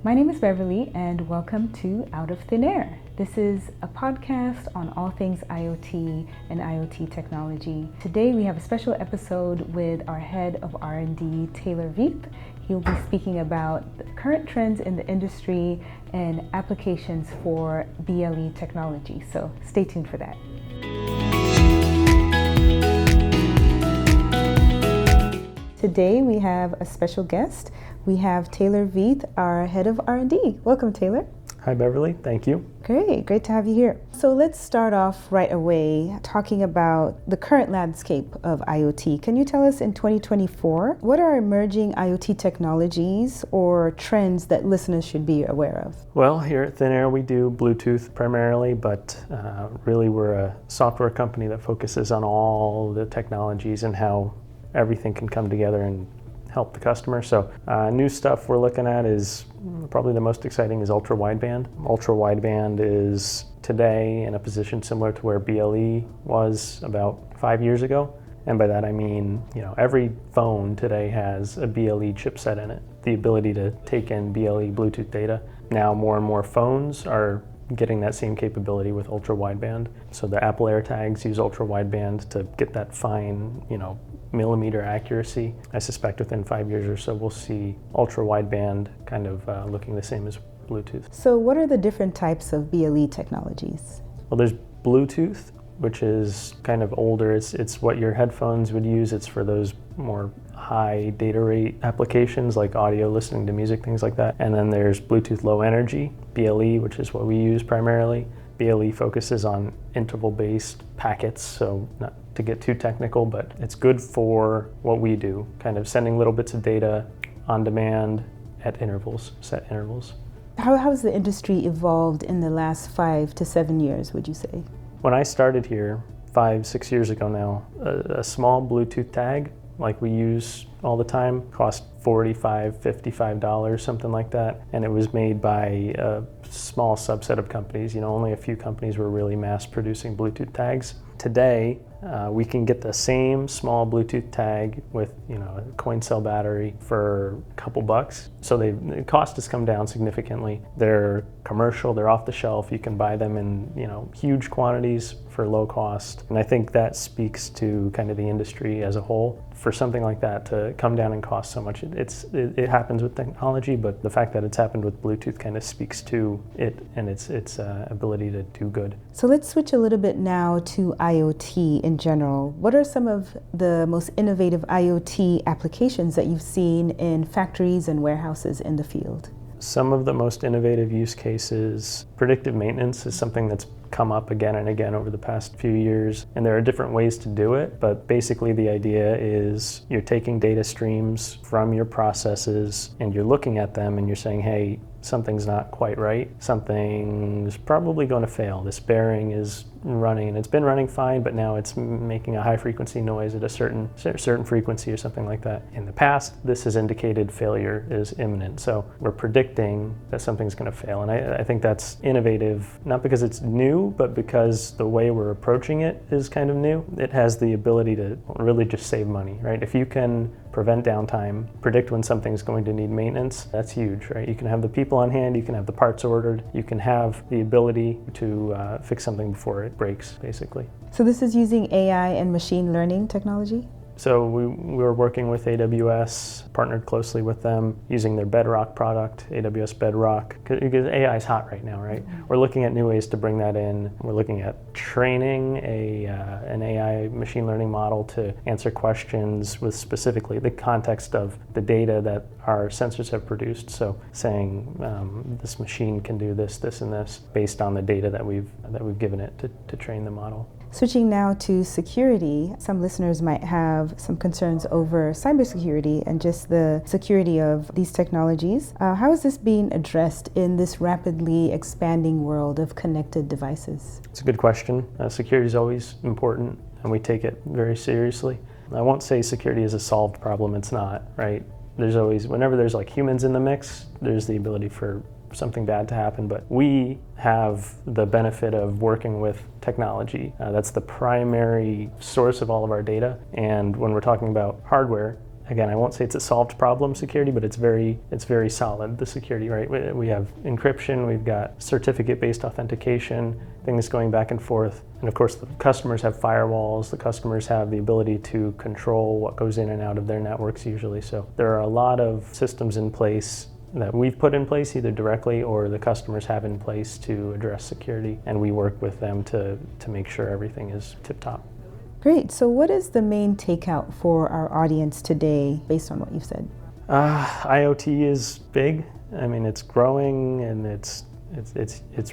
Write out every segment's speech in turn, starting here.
My name is Beverly, and welcome to Out of Thinaer. This is a podcast on all things IoT and IoT technology. Today we have a special episode with our head of R&D, Taylor Veith. He'll be speaking about the current trends in the industry and applications for BLE technology. So stay tuned for that. Today we have a special guest. We have Taylor Veith, our head of R&D. Welcome, Taylor. Hi, Beverly. Thank you. Great to have you here. So let's start off right away talking about the current landscape of IoT. Can you tell us in 2024, what are emerging IoT technologies or trends that listeners should be aware of? Well, here at Thinaer, we do Bluetooth primarily, but really we're a software company that focuses on all the technologies and how everything can come together and help the customer. So new stuff we're looking at is probably the most exciting is ultra wideband. Ultra wideband is today in a position similar to where BLE was about 5 years ago. And by that I mean, every phone today has a BLE chipset in it. The ability to take in BLE Bluetooth data. Now more and more phones are getting that same capability with ultra wideband. So the Apple AirTags use ultra wideband to get that fine, millimeter accuracy. I suspect within 5 years or so we'll see ultra wideband kind of looking the same as Bluetooth. So what are the different types of BLE technologies? Well, there's Bluetooth, which is kind of older. It's what your headphones would use. It's for those more high data rate applications like audio, listening to music, things like that. And then there's Bluetooth Low Energy, BLE, which is what we use primarily. BLE focuses on interval-based packets, so not to get too technical, but it's good for what we do, kind of sending little bits of data on demand at intervals, set intervals. How has the industry evolved in the last 5 to 7 years, would you say? When I started here 5-6 years ago now, a small Bluetooth tag like we use all the time cost $45, $55, something like that. And it was made by a small subset of companies. Only a few companies were really mass producing Bluetooth tags. Today, we can get the same small Bluetooth tag with a coin cell battery for a couple bucks. So the cost has come down significantly. They're commercial, they're off the shelf. You can buy them in huge quantities for low cost. And I think that speaks to kind of the industry as a whole. For something like that to come down and cost so much, it happens with technology, but the fact that it's happened with Bluetooth kind of speaks to it and its ability to do good. So let's switch a little bit now to IoT in general. What are some of the most innovative IoT applications that you've seen in factories and warehouses in the field? Some of the most innovative use cases, predictive maintenance is something that's come up again and again over the past few years, and there are different ways to do it, but basically the idea is you're taking data streams from your processes and you're looking at them and you're saying, hey, something's not quite right, something's probably going to fail. This bearing is running and it's been running fine, but now it's making a high frequency noise at a certain frequency or something like that. In the past, this has indicated failure is imminent. So we're predicting that something's going to fail. And I think that's innovative, not because it's new, but because the way we're approaching it is kind of new. It has the ability to really just save money, right? If you can prevent downtime, predict when something's going to need maintenance, that's huge, right? You can have the people on hand, you can have the parts ordered, you can have the ability to fix something before it breaks, basically. So this is using AI and machine learning technology? So we were working with AWS, partnered closely with them, using their Bedrock product, AWS Bedrock, because AI is hot right now, right? Mm-hmm. We're looking at new ways to bring that in. We're looking at training an AI machine learning model to answer questions with specifically the context of the data that our sensors have produced. So saying this machine can do this, this, and this based on the data that we've given it to train the model. Switching now to security, some listeners might have some concerns over cybersecurity and just the security of these technologies. How is this being addressed in this rapidly expanding world of connected devices? It's a good question. Security is always important, and we take it very seriously. I won't say security is a solved problem. It's not, right? There's always, whenever there's like humans in the mix, there's the ability for something bad to happen, but we have the benefit of working with technology. That's the primary source of all of our data, and when we're talking about hardware, again, I won't say it's a solved problem security, but it's very solid, the security, right? We have encryption, we've got certificate-based authentication, things going back and forth. And of course, the customers have firewalls, the customers have the ability to control what goes in and out of their networks usually. So there are a lot of systems in place that we've put in place either directly or the customers have in place to address security, and we work with them to make sure everything is tip-top. Great. So what is the main takeout for our audience today based on what you've said? IoT is big. I mean, it's growing and it's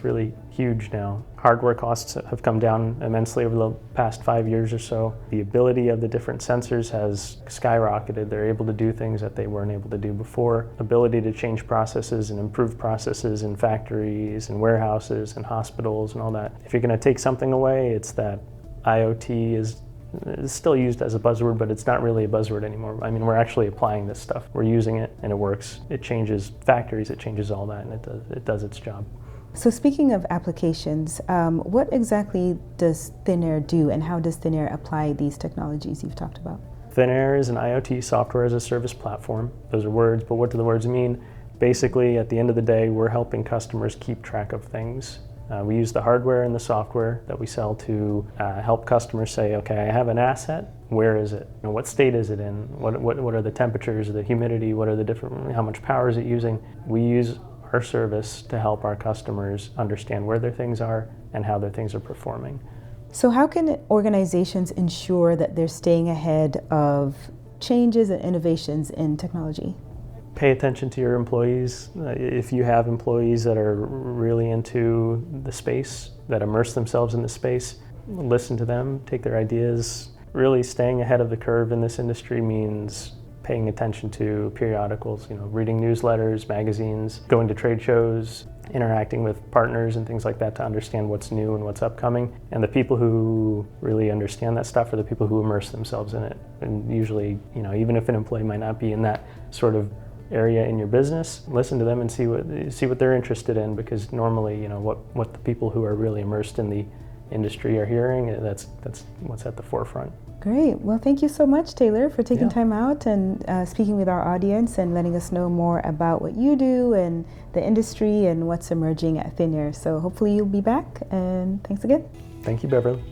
really huge now. Hardware costs have come down immensely over the past 5 years or so. The ability of the different sensors has skyrocketed. They're able to do things that they weren't able to do before. Ability to change processes and improve processes in factories and warehouses and hospitals and all that. If you're going to take something away, it's that IoT is still used as a buzzword, but it's not really a buzzword anymore. I mean, we're actually applying this stuff. We're using it and it works. It changes factories, it changes all that, and it does its job. So speaking of applications, what exactly does Thinaer do, and how does Thinaer apply these technologies you've talked about? Thinaer is an IoT software as a service platform. Those are words, but what do the words mean? Basically, at the end of the day, we're helping customers keep track of things. We use the hardware and the software that we sell to help customers say, okay, I have an asset, where is it? What state is it in? What are the temperatures, the humidity, what are the different, how much power is it using? We use our service to help our customers understand where their things are and how their things are performing. So how can organizations ensure that they're staying ahead of changes and innovations in technology? Pay attention to your employees. If you have employees that are really into the space, that immerse themselves in the space, listen to them, take their ideas. Really staying ahead of the curve in this industry means paying attention to periodicals, reading newsletters, magazines, going to trade shows, interacting with partners and things like that to understand what's new and what's upcoming. And the people who really understand that stuff are the people who immerse themselves in it. And usually, even if an employee might not be in that sort of area in your business, listen to them and see what they're interested in, because normally, what the people who are really immersed in the industry are hearing, that's what's at the forefront. Great. Well, thank you so much, Taylor, for taking time out and speaking with our audience and letting us know more about what you do and the industry and what's emerging at Thinaer. So hopefully you'll be back, and thanks again. Thank you, Beverly.